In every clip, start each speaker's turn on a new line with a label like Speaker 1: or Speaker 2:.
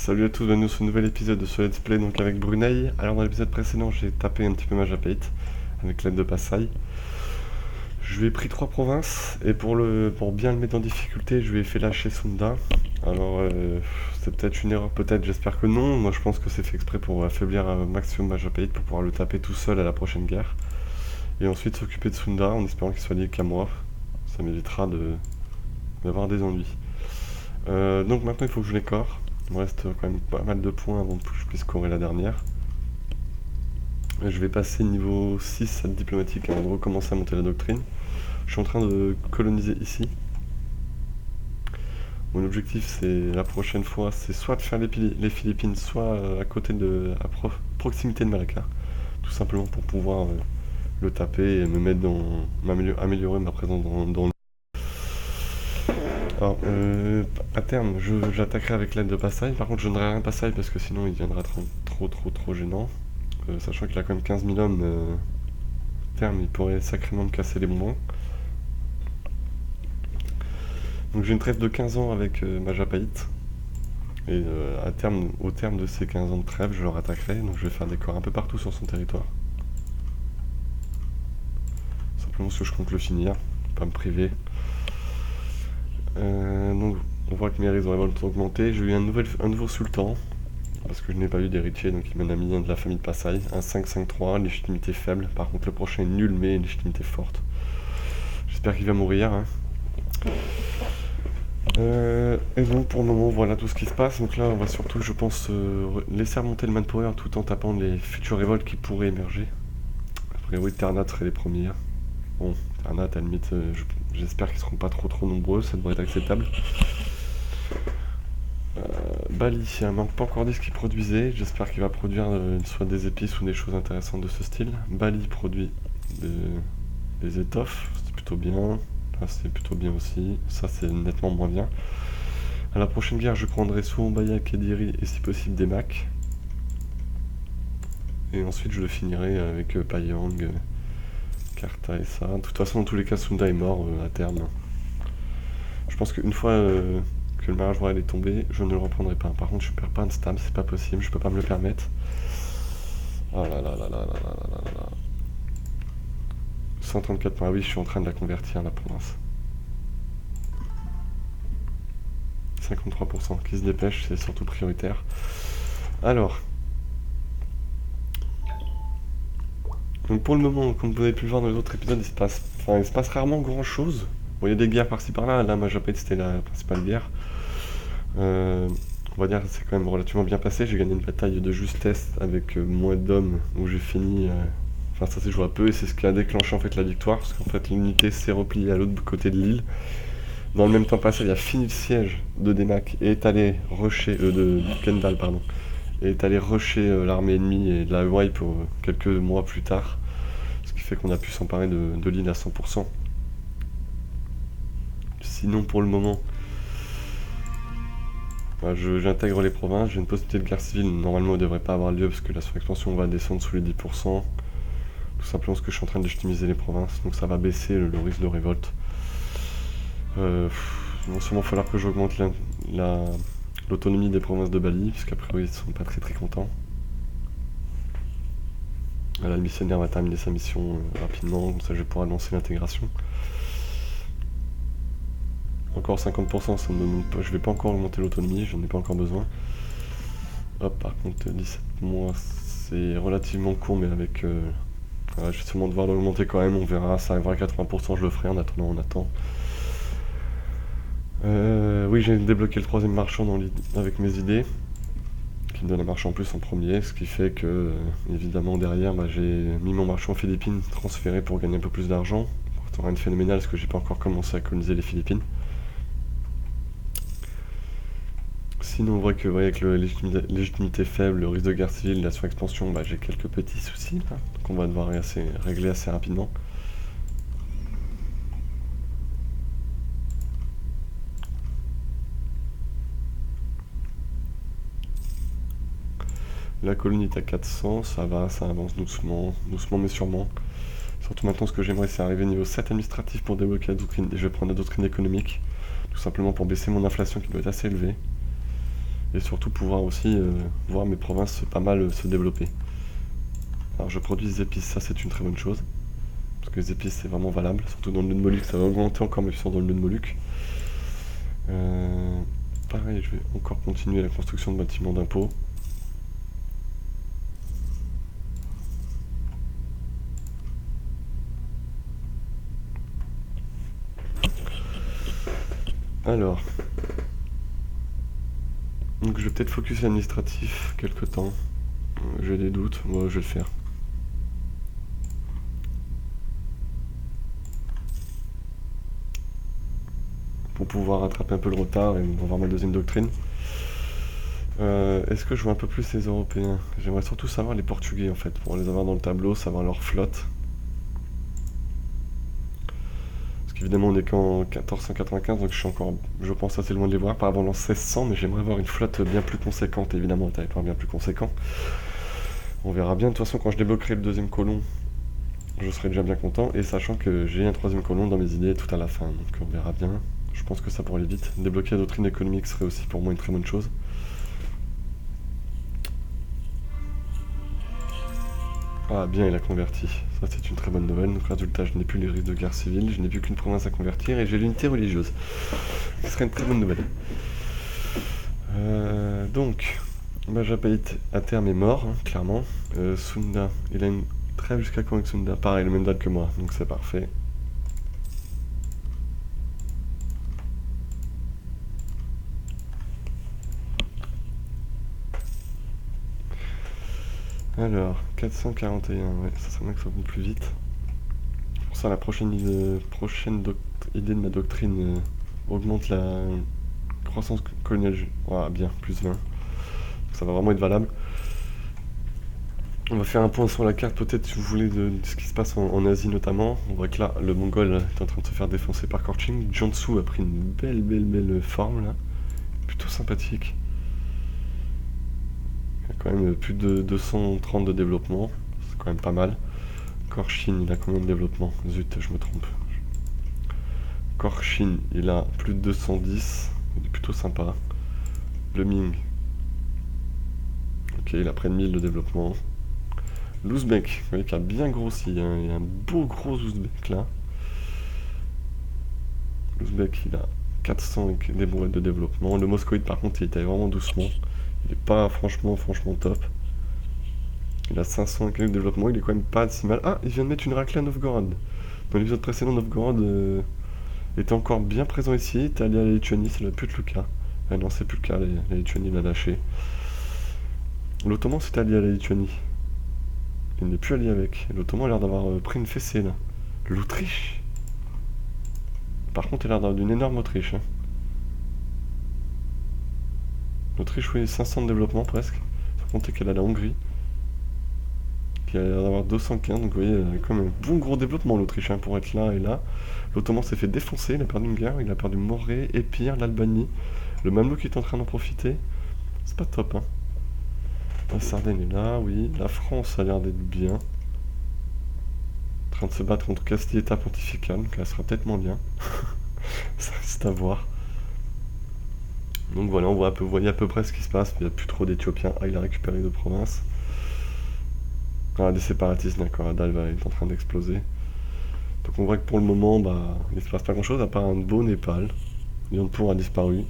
Speaker 1: Salut à tous, bienvenue sur ce nouvel épisode de ce Let's Play donc avec Brunei. Alors dans l'épisode précédent j'ai tapé un petit peu Majapahit avec l'aide de Passaï. Je lui ai pris 3 provinces et pour bien le mettre en difficulté je lui ai fait lâcher Sunda. Alors c'est peut-être une erreur, peut-être, j'espère que non. Moi je pense que c'est fait exprès pour affaiblir un maximum Majapahit pour pouvoir le taper tout seul à la prochaine guerre. Et ensuite s'occuper de Sunda en espérant qu'il soit lié qu'à moi. Ça m'évitera d'avoir des ennuis. Donc maintenant il faut que je les core. Il me reste quand même pas mal de points avant que je puisse scorer la dernière. Je vais passer niveau 6 à diplomatique avant de recommencer à monter la doctrine. Je suis en train de coloniser ici. Mon objectif c'est la prochaine fois, c'est soit de faire les Philippines, soit à proximité de Malacca. Tout simplement pour pouvoir le taper et me mettre améliorer ma présence dans le... Alors, à terme, j'attaquerai avec l'aide de Passaï. Par contre, je ne donnerai rien Passaï parce que sinon il deviendra trop gênant. Sachant qu'il a quand même 15 000 hommes, à terme, il pourrait sacrément me casser les bonbons. Donc j'ai une trêve de 15 ans avec Majapahit. Et au terme de ces 15 ans de trêve, je le rattaquerai. Donc je vais faire des corps un peu partout sur son territoire. Simplement parce que je compte le finir, pas me priver. Donc on voit que mes risques de révolte ont augmenté. J'ai eu un nouveau sultan, parce que je n'ai pas eu d'héritier, donc il m'en a mis un de la famille de Passaï. Un 5-5-3, légitimité faible. Par contre le prochain est nul, mais légitimité forte. J'espère qu'il va mourir. Hein. Et donc pour le moment voilà tout ce qui se passe. Donc là on va surtout, je pense, laisser remonter le manpower tout en tapant les futures révoltes qui pourraient émerger. A priori Ternat serait les premières. Bon, Ternat à la limite, j'espère qu'ils seront pas trop nombreux, ça devrait être acceptable. Bali, il ne manque pas encore dit ce qu'il produisait. J'espère qu'il va produire soit des épices ou des choses intéressantes de ce style. Bali produit des étoffes, c'est plutôt bien. Là c'est plutôt bien aussi. Ça c'est nettement moins bien. À la prochaine guerre, je prendrai Soumbaïa, Kediri et si possible des Macs. Et ensuite je le finirai avec Payang, Karta et ça. De toute façon, dans tous les cas, Sunda est mort à terme. Je pense qu'une fois que le mariage royal est tombé, je ne le reprendrai pas. Par contre, je perds pas un stam, c'est pas possible, je peux pas me le permettre. Oh là là là là là là là là là. 134 points, oui, je suis en train de la convertir, la province. 53% qui se dépêche, c'est surtout prioritaire. Alors. Donc pour le moment, comme vous avez pu le voir dans les autres épisodes, il se passe rarement grand chose. Bon, il y a des guerres par-ci par-là, là, Majapahit c'était la principale guerre. On va dire que c'est quand même relativement bien passé. J'ai gagné une bataille de justesse avec moins d'hommes où j'ai fini. Enfin, ça s'est joué à peu et c'est ce qui a déclenché en fait la victoire parce qu'en fait l'unité s'est repliée à l'autre côté de l'île. Dans le même temps passé, il a fini le siège de Demak et est allé rusher de Kendal, pardon, et est allé rusher l'armée ennemie et la wipe quelques mois plus tard. Ce qui fait qu'on a pu s'emparer de l'île à 100%. Sinon, pour le moment, j'intègre les provinces. J'ai une possibilité de guerre civile. Normalement, elle ne devrait pas avoir lieu parce que la surexpansion va descendre sous les 10%. Tout simplement parce que je suis en train de légitimiser les provinces. Donc ça va baisser le risque de révolte. Il va sûrement falloir que j'augmente l'autonomie des provinces de Bali, puisqu'à priori ils sont pas très contents. La missionnaire va terminer sa mission rapidement, comme ça je vais pouvoir lancer l'intégration. Encore 50%, ça me demande pas, je vais pas encore augmenter l'autonomie, j'en ai pas encore besoin. Hop, par contre 17 mois c'est relativement court, mais avec... je vais sûrement devoir l'augmenter quand même, on verra, ça arrivera à 80%, je le ferai, en attendant on attend. Oui, j'ai débloqué le troisième marchand avec mes idées, qui me donne un marchand en plus en premier, ce qui fait que, évidemment, derrière, j'ai mis mon marchand aux Philippines transféré pour gagner un peu plus d'argent. C'est rien de phénoménal parce que j'ai pas encore commencé à coloniser les Philippines. Sinon, on voit que avec la légitimité faible, le risque de guerre civile, la surexpansion, j'ai quelques petits soucis, là, qu'on va devoir régler assez rapidement. La colonie est à 400, ça va, ça avance doucement mais sûrement. Surtout maintenant, ce que j'aimerais, c'est arriver niveau 7 administratif pour débloquer la doctrine. Et je vais prendre la doctrine économique, tout simplement pour baisser mon inflation qui doit être assez élevée. et surtout pouvoir aussi voir mes provinces pas mal se développer. Alors je produis des épices, ça c'est une très bonne chose, parce que les épices c'est vraiment valable, surtout dans le nœud de Moluques, ça va augmenter encore mes puissances dans le nœud de Moluques. Pareil, je vais encore continuer la construction de bâtiments d'impôts. Alors, donc je vais peut-être focus administratif quelque temps. J'ai des doutes, moi je vais le faire. Pour pouvoir rattraper un peu le retard et avoir ma deuxième doctrine. Est-ce que je vois un peu plus les Européens? J'aimerais surtout savoir les Portugais en fait, pour les avoir dans le tableau, savoir leur flotte. Parce qu'évidemment on est qu'en 1495, donc je suis encore, je pense, assez loin de les voir, pas avant l'an 1600, mais j'aimerais avoir une flotte bien plus conséquente, évidemment, un territoire bien plus conséquent. On verra bien, de toute façon quand je débloquerai le deuxième colon, je serai déjà bien content, et sachant que j'ai un troisième colon dans mes idées tout à la fin, donc on verra bien. Je pense que ça pourrait aller vite. Débloquer la doctrine économique serait aussi pour moi une très bonne chose. Ah bien, il a converti. Ça c'est une très bonne nouvelle. Donc résultat, je n'ai plus les risques de guerre civile, je n'ai plus qu'une province à convertir et j'ai l'unité religieuse. Ce serait une très bonne nouvelle. Donc, Majapahit à terme est mort, hein, clairement. Sunda, il a une trêve jusqu'à quand avec Sunda? Pareil, le même date que moi, donc c'est parfait. Alors, 441, ouais, ça serait bien que ça monte plus vite. Pour ça, la prochaine idée de ma doctrine augmente la croissance coloniale. Ah, bien, plus 20. Ça va vraiment être valable. On va faire un point sur la carte, peut-être, si vous voulez, de ce qui se passe en Asie notamment. On voit que là, le Mongol est en train de se faire défoncer par Korching. Jiangsu a pris une belle forme, là. Plutôt sympathique. Il y a quand même plus de 230 de développement. C'est quand même pas mal. Korchin, il a combien de développement? Zut, je me trompe. Korchin, il a plus de 210. Il est plutôt sympa. Le Ming. Ok, il a près de 1000 de développement. L'Ouzbek, vous voyez qu'il a bien grossi, hein. Il y a un beau gros Ouzbek là. L'Ouzbek, il a 400 des brouettes de développement. Le Moscovite, par contre, il était vraiment doucement. Il est pas franchement top. Il a 500 de développement, il est quand même pas si mal. Ah, il vient de mettre une raclée à Novgorod. Dans l'épisode précédent, Novgorod était encore bien présent ici. Il était allié à la Lituanie, ça doit plus être le cas. Ah non, c'est plus le cas, la Lituanie l'a lâché. L'Ottoman s'est allié à la Lituanie. Il n'est plus allié avec. L'Ottoman a l'air d'avoir pris une fessée là. L'Autriche. Par contre, il a l'air d'avoir d'une énorme Autriche. Hein. L'Autriche, oui, 500 de développement presque. Sans compter qu'elle a la Hongrie. Qui a l'air d'avoir 215. Donc vous voyez, quand même un bon gros développement l'Autriche hein, pour être là et là. L'Ottoman s'est fait défoncer. Il a perdu une guerre. Il a perdu Morée, Épire, l'Albanie. Le Mamelouk est en train d'en profiter. C'est pas top, hein. La Sardaigne est là, oui. La France a l'air d'être bien. En train de se battre contre Castille-État pontifical, donc elle sera peut-être moins bien. Ça reste à voir. Donc voilà, on voit vous voyez à peu près ce qui se passe. Il n'y a plus trop d'Éthiopiens. Ah, il a récupéré deux provinces. Ah, des séparatistes, d'accord. Adal est en train d'exploser. Donc on voit que pour le moment, bah, il ne se passe pas grand-chose à part un beau Népal. Yonpur a disparu.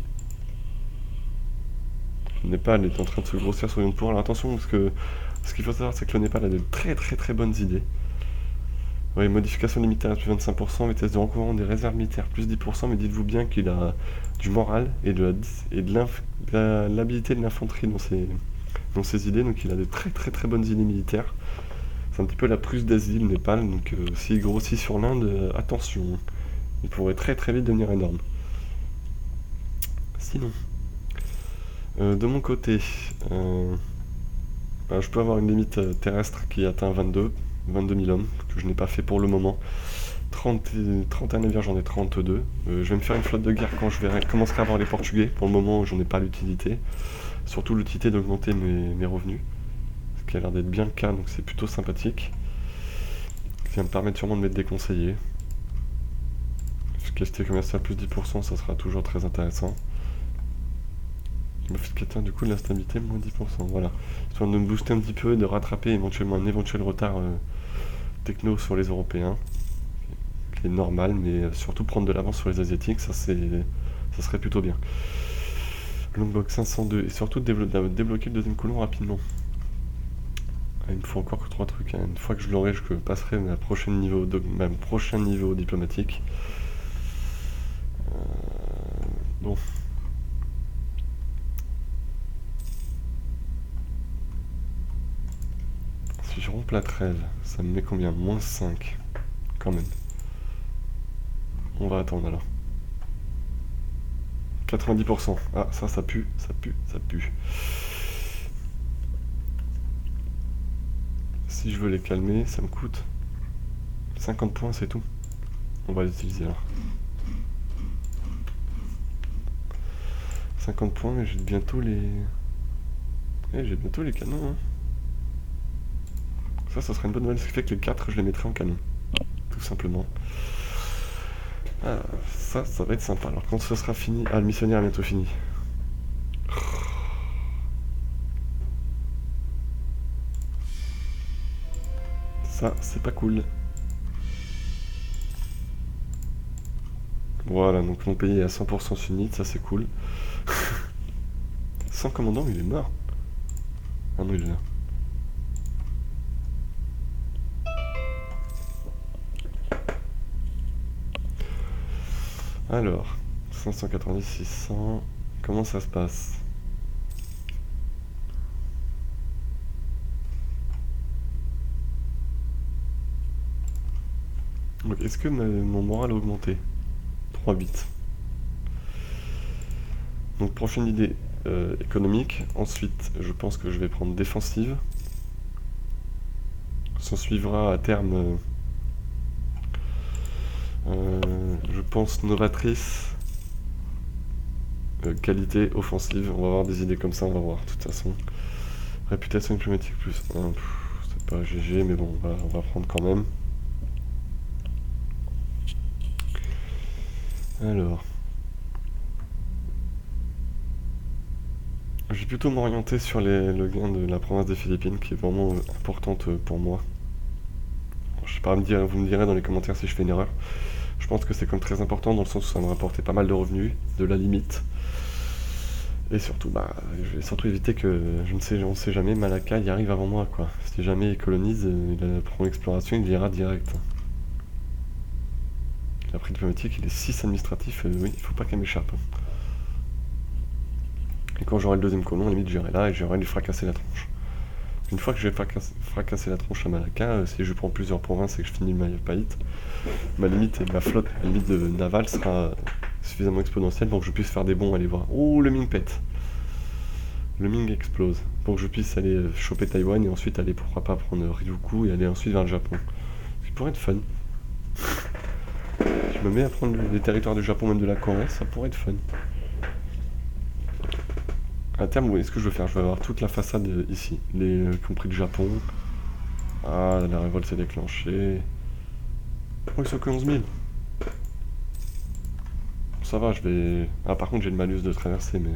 Speaker 1: Le Népal est en train de se grossir sur Yonpur. Alors attention, parce que ce qu'il faut savoir, c'est que le Népal a de très bonnes idées. Oui, modification des militaires plus 25%, vitesse de recouvrement des réserves militaires plus 10%, mais dites-vous bien qu'il a du moral et de l'habilité de l'infanterie dans ses idées, donc il a de très bonnes idées militaires. C'est un petit peu la Prusse d'Asie, le Népal, donc s'il grossit sur l'Inde, attention, il pourrait très vite devenir énorme. Sinon, de mon côté, je peux avoir une limite terrestre qui atteint 22 000 hommes, que je n'ai pas fait pour le moment. 31 navires, j'en ai 32. Je vais me faire une flotte de guerre quand je commencerai à avoir les Portugais. Pour le moment, j'en ai pas l'utilité. Surtout l'utilité d'augmenter mes revenus. Ce qui a l'air d'être bien le cas, donc c'est plutôt sympathique. Ça va me permettre sûrement de mettre des conseillers. Efficacité commerciale plus 10%, ça sera toujours très intéressant. Modificateur du coup de l'instabilité, moins 10%. Voilà. Histoire de me booster un petit peu et de rattraper éventuellement un éventuel retard techno sur les Européens. Qui est normal, mais surtout prendre de l'avance sur les Asiatiques, ça serait plutôt bien. Longbox 502, et surtout débloquer le deuxième colon rapidement. Il me faut encore que 3 trucs. Hein. Une fois que je l'aurai, je passerai ma prochain niveau diplomatique. Bon. Si je romps la trêve, ça me met combien? Moins 5. Quand même. On va attendre alors. 90%. Ah, ça pue, ça pue, ça pue. Si je veux les calmer, ça me coûte 50 points, c'est tout. On va les utiliser alors. 50 points et j'ai bientôt les... j'ai bientôt les canons. Hein. Ça serait une bonne nouvelle, ce qui fait que les 4, je les mettrai en canon. Tout simplement. Ah, ça va être sympa. Alors quand ce sera fini... Ah, le missionnaire est bientôt fini. Ça, c'est pas cool. Voilà, donc mon pays est à 100% sunnite, ça c'est cool. Sans commandant, il est mort. Ah non, il est là. Alors, 590, 600... Comment ça se passe? Donc, est-ce que mon moral a augmenté? 3 bits. Donc, prochaine idée économique. Ensuite, je pense que je vais prendre défensive. S'en suivra à terme, je pense, novatrice. Qualité offensive. On va avoir des idées comme ça, on va voir, de toute façon. Réputation diplomatique plus 1. C'est pas GG, mais bon, on va prendre quand même. Alors. Je vais plutôt m'orienter sur le gain de la province des Philippines, qui est vraiment importante pour moi. Je sais pas, vous me direz dans les commentaires si je fais une erreur. Je pense que c'est comme très important dans le sens où ça me rapportait pas mal de revenus, de la limite. Et surtout, je vais surtout éviter que, on sait jamais, Malacca y arrive avant moi, quoi. Si jamais il colonise, il prend l'exploration, il ira direct. La prix diplomatique, il est 6 administratif, oui, il faut pas qu'elle m'échappe. Et quand j'aurai le deuxième colon, limite j'irai là et j'aurai lui fracasser la tronche. Une fois que je vais fracasser la tronche à Malacca, si je prends plusieurs provinces et que je finis le Mayapaït, ma limite et ma flotte, ma limite de navale sera suffisamment exponentielle pour que je puisse faire des bons, aller voir. Oh, le Ming pète. Le Ming explose. Pour que je puisse aller choper Taïwan et ensuite aller, pourquoi pas, prendre Ryukyu et aller ensuite vers le Japon. Ce qui pourrait être fun. Je me mets à prendre les territoires du Japon, même de la Corée, ça pourrait être fun. À terme, oui, ce que je veux faire, je vais avoir toute la façade ici, compris le Japon. Ah, la révolte s'est déclenchée. Oh, ils sont que 11 000. Ça va, je vais... Ah, par contre, j'ai le malus de traverser, mais...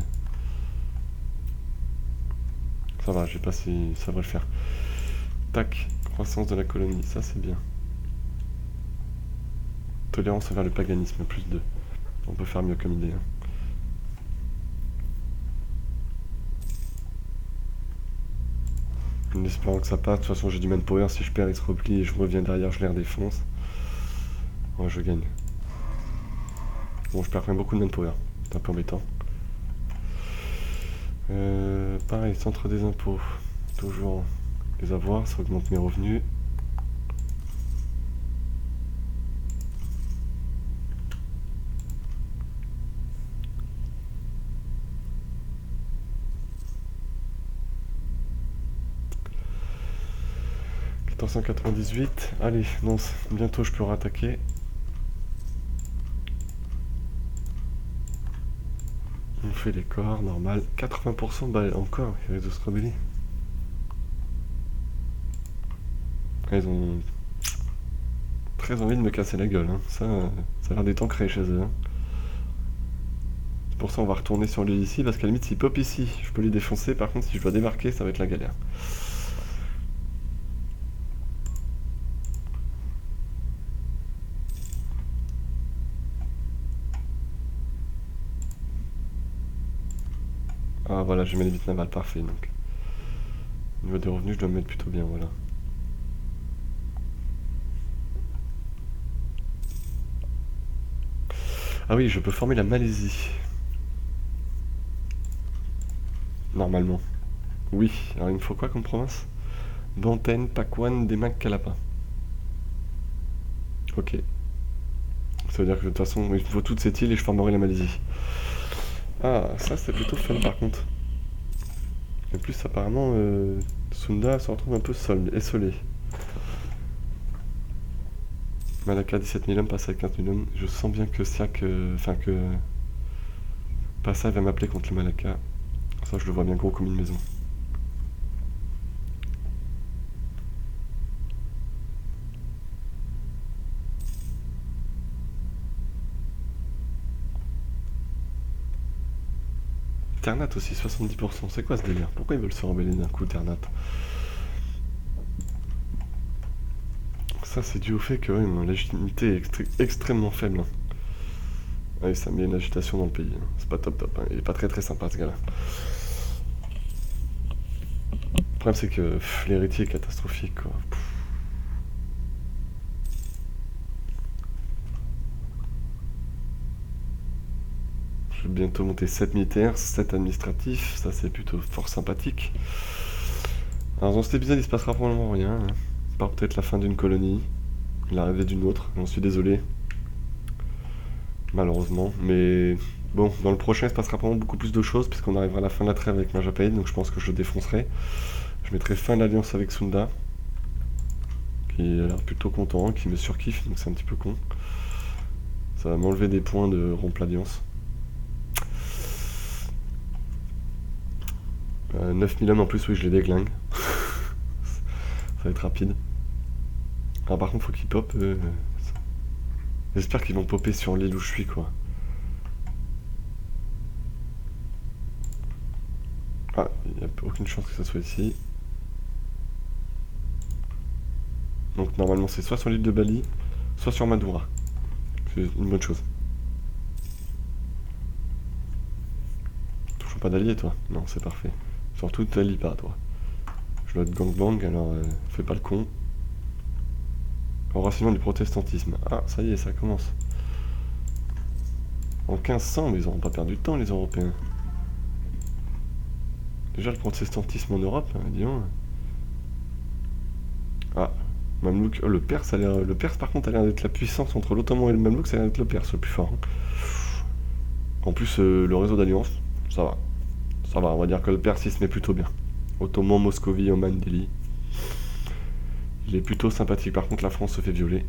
Speaker 1: Ça va, je sais pas si ça va le faire. Tac, croissance de la colonie, ça c'est bien. Tolérance envers le paganisme, plus 2. On peut faire mieux comme idée. Hein. En espérant que ça passe, de toute façon j'ai du manpower, si je perds il se replie et je reviens derrière, je les redéfonce. Ouais, je gagne. Bon, je perds quand même beaucoup de manpower, c'est un peu embêtant. Pareil, centre des impôts, toujours les avoirs, ça augmente mes revenus. « 1498, allez, non, bientôt je peux rattaquer. On fait les corps, normal. 80%, bah encore, il risque de se rebeller. Ils ont très envie de me casser la gueule, hein. Ça a l'air d'être ancré chez eux. Hein. Pour ça, on va retourner sur l'île ici, parce qu'à la limite, s'il pop ici, je peux les défoncer. Par contre, si je dois démarquer, ça va être la galère. Ah voilà, je mets les vitres navales, parfait. Donc, au niveau des revenus, je dois me mettre plutôt bien, voilà. Ah oui, je peux former la Malaisie. Normalement. Oui, alors il me faut quoi comme province? Banten, Pakwan, Demak, Kalapa. Ok. Ça veut dire que de toute façon, il me faut toutes ces îles et je formerai la Malaisie. Ah, ça c'est plutôt fun par contre. Et plus apparemment, Sunda se retrouve un peu essolé. Malacca 17 000 hommes, Pasai 15 000 hommes. Je sens bien que Siak, enfin que Pasai va m'appeler contre le Malacca. Ça je le vois bien gros comme une maison. Ternat aussi, 70%. C'est quoi ce délire? Pourquoi ils veulent se rebeller d'un coup, Ternat? Ça, c'est dû au fait que ouais, ma légitimité est extrêmement faible. Ah oui, ça met une agitation dans le pays. C'est pas top top. Il est pas très sympa ce gars-là. Le problème, c'est que l'héritier est catastrophique, quoi. Je vais bientôt monter 7 militaires, 7 administratifs. Ça, c'est plutôt fort sympathique. Alors, dans cet épisode, il se passera probablement rien. Hein. Par peut-être la fin d'une colonie, l'arrivée d'une autre. J'en suis désolé. Malheureusement. Mais bon, dans le prochain, il se passera probablement beaucoup plus de choses, puisqu'on arrivera à la fin de la trêve avec Majapahit, donc je pense que je le défoncerai. Je mettrai fin à l'alliance avec Sunda, qui a l'air plutôt content, qui me surkiffe, donc c'est un petit peu con. Ça va m'enlever des points de rompre l'alliance. 9000 hommes en plus, oui, je les déglingue. Ça va être rapide. Ah, par contre, faut qu'ils pop. J'espère qu'ils vont popper sur l'île où je suis, quoi. Ah, il n'y a aucune chance que ça soit ici. Donc normalement c'est soit sur l'île de Bali, soit sur Madura. C'est une bonne chose. Toujours pas d'allié toi? Non, c'est parfait. Surtout t'allies pas toi. Je dois être gangbang, alors fais pas le con. Enracinement du protestantisme. Ah, ça y est, ça commence. En 1500, mais ils auront pas perdu de temps les Européens. Déjà le protestantisme en Europe, hein, disons. Ah, Mamelouk, le Perse a l'air. Le Perse par contre a l'air d'être la puissance entre l'Ottoman et le Mamelouk, ça a l'air d'être le Perse le plus fort. Hein. En plus, le réseau d'alliance, ça va. Ça va, on va dire que le Perse il se met plutôt bien. Ottoman, Moscovie, Oman, Delhi. Il est plutôt sympathique. Par contre, la France se fait violer.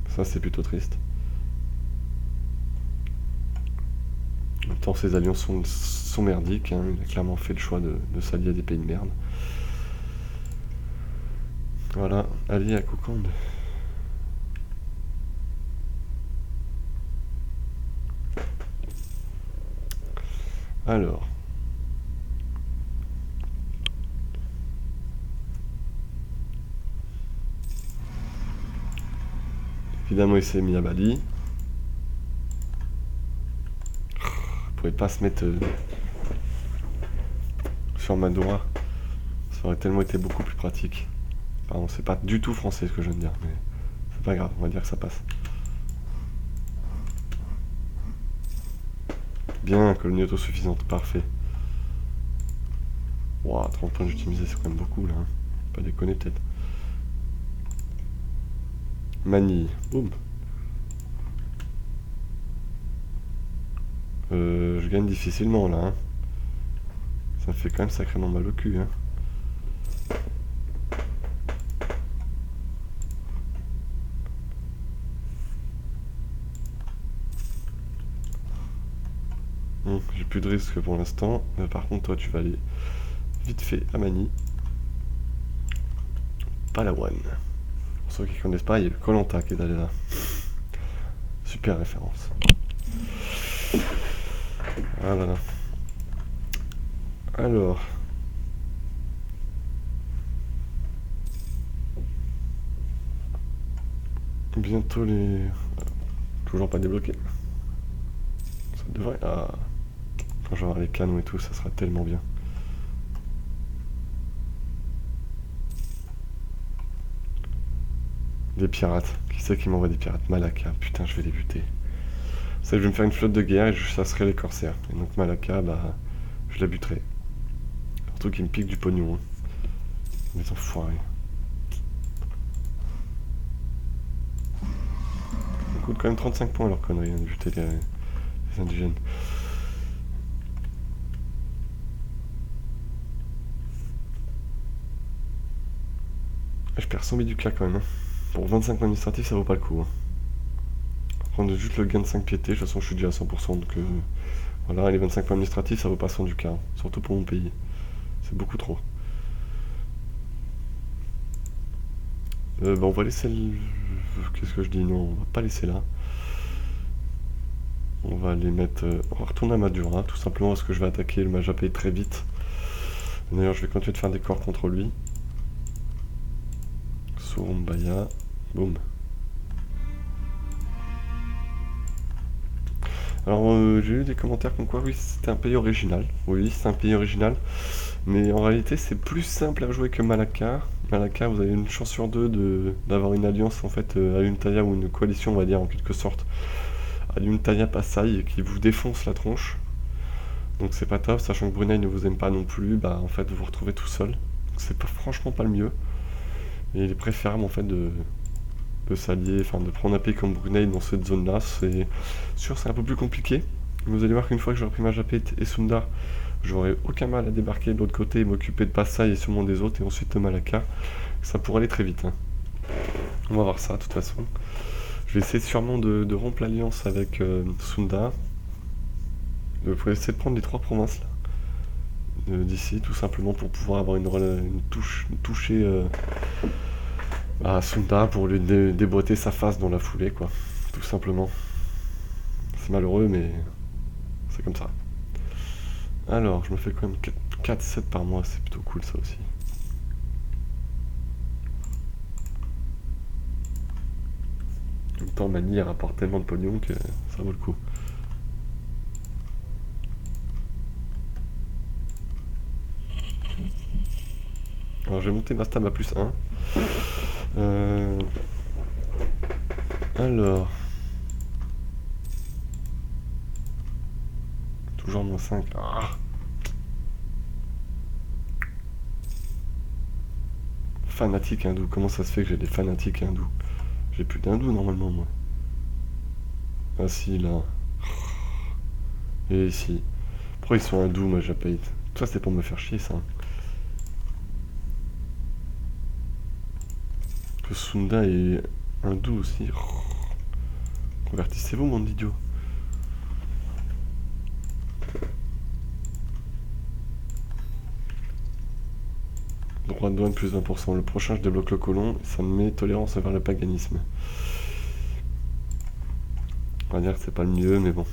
Speaker 1: Ça, c'est plutôt triste. En même temps, ses alliances sont merdiques. Hein. Il a clairement fait le choix de s'allier à des pays de merde. Voilà, allié à Kokand. Alors. Évidemment, il s'est mis à Bali. Il pouvait pas se mettre sur Madura. Ça aurait tellement été beaucoup plus pratique. Pardon, c'est pas du tout français ce que je viens de dire, mais c'est pas grave, on va dire que ça passe. Bien, colonie autosuffisante, parfait. Ouah, 30 points d'utilisé, c'est quand même beaucoup là. Hein. Pas déconner peut-être. Manille, boum. Je gagne difficilement là. Hein. Ça me fait quand même sacrément mal au cul. Hein. J'ai plus de risque pour l'instant. Par contre, toi, tu vas aller vite fait à Manille. Palawan. Pour ceux qui connaissent pas, il y a Koh Lanta qui est allé là. Super référence. Ah là là. Alors. Bientôt les... Toujours pas débloqué. Ça devrait... Ah. Quand je vais avoir les canons et tout, ça sera tellement bien. Des pirates. Qui c'est qui m'envoie des pirates? Malaka. Putain, je vais les buter. Ça, je vais me faire une flotte de guerre et je chasserai les corsaires. Et donc Malaka, bah... Je la buterai. Surtout qu'ils me piquent du pognon. Hein. Les enfoirés. Ça coûte quand même 35 points leur connerie, hein, de buter les indigènes. Je perds 100 000 du cas quand même. Hein. Pour 25 points administratifs, ça vaut pas le coup. Hein. Prendre juste le gain de 5 piétés, de toute façon je suis déjà à 100%, donc voilà, les 25 points administratifs, ça vaut pas 100 du cas, hein. Surtout pour mon pays. C'est beaucoup trop. Bah on va laisser le... Qu'est-ce que je dis? Non, on va pas laisser là. On va les mettre... On va retourner à Madura, tout simplement parce que je vais attaquer le Majapahit très vite. D'ailleurs, je vais continuer de faire des corps contre lui. Surumbaya. Boum. Alors, j'ai eu des commentaires comme quoi, oui, c'était un pays original. Oui, c'est un pays original. Mais en réalité, c'est plus simple à jouer que Malacca. Malacca, vous avez une chance sur deux d'avoir une alliance, en fait, à Ayutthaya, ou une coalition, on va dire, en quelque sorte, à Ayutthaya Pasai, qui vous défonce la tronche. Donc c'est pas top, sachant que Brunei ne vous aime pas non plus, bah en fait, vous vous retrouvez tout seul. Donc c'est franchement pas le mieux. Et il est préférable, en fait, de s'allier, enfin de prendre un pays comme Brunei dans cette zone-là. C'est sûr, c'est un peu plus compliqué. Mais vous allez voir qu'une fois que j'aurai pris Majapahit et Sunda, j'aurai aucun mal à débarquer de l'autre côté et m'occuper de Pasai et sûrement des autres, et ensuite de Malacca. Ça pourrait aller très vite. Hein. On va voir ça, de toute façon. Je vais essayer sûrement de rompre l'alliance avec Sunda. Je vais essayer de prendre les 3 provinces là, d'ici, tout simplement pour pouvoir avoir une touchée à Sunda pour lui déboîter sa face dans la foulée, quoi. Tout simplement. C'est malheureux, mais c'est comme ça. Alors, je me fais quand même 4-7 par mois, c'est plutôt cool ça aussi. En même temps, Mani rapporte tellement de pognon que ça vaut le coup. Alors, j'ai monté ma stam à plus 1. Alors... Toujours moins 5. Ah. Fanatique hindou. Comment ça se fait que j'ai des fanatiques hindous? J'ai plus d'hindous normalement, moi. Ah si, là. Et ici. Pourquoi ils sont hindous, moi, Japahit? Ça, c'est pour me faire chier, ça. Que Sunda est hindou aussi. Convertissez-vous, mon idiot. Droit de douane plus 20%. Le prochain, je débloque le colon. Ça me met tolérance envers le paganisme. On va dire que c'est pas le mieux, mais bon.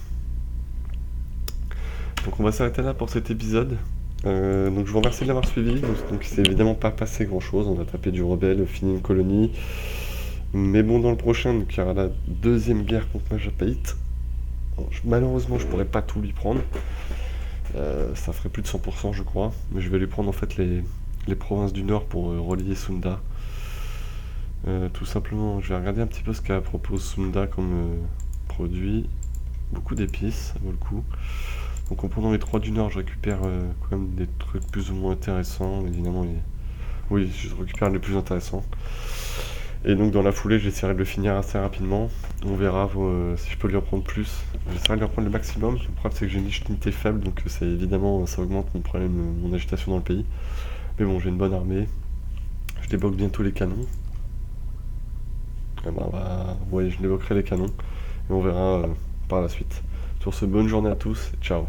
Speaker 1: Donc on va s'arrêter là pour cet épisode. Donc je vous remercie de l'avoir suivi. Donc il s'est évidemment pas passé grand chose. On a tapé du rebelle, fini une colonie. Mais bon, dans le prochain, donc, il y aura la deuxième guerre contre Majapahit. Malheureusement, je pourrais pas tout lui prendre. Ça ferait plus de 100%, je crois. Mais je vais lui prendre en fait les provinces du nord pour relier Sunda. Tout simplement, je vais regarder un petit peu ce qu'a propose Sunda comme produit. Beaucoup d'épices, ça vaut le coup. Donc en prenant les 3 du nord, je récupère quand même des trucs plus ou moins intéressants. Évidemment, oui, je récupère les plus intéressants. Et donc dans la foulée, j'essaierai de le finir assez rapidement. On verra si je peux lui en prendre plus. J'essaierai de lui en prendre le maximum. Le problème, c'est que j'ai une légitimité faible, donc c'est évidemment, ça augmente mon problème, mon agitation dans le pays. Mais bon, j'ai une bonne armée. Je débloque bientôt les canons. Ouais, je débloquerai les canons. Et on verra par la suite. Sur ce, bonne journée à tous. Ciao.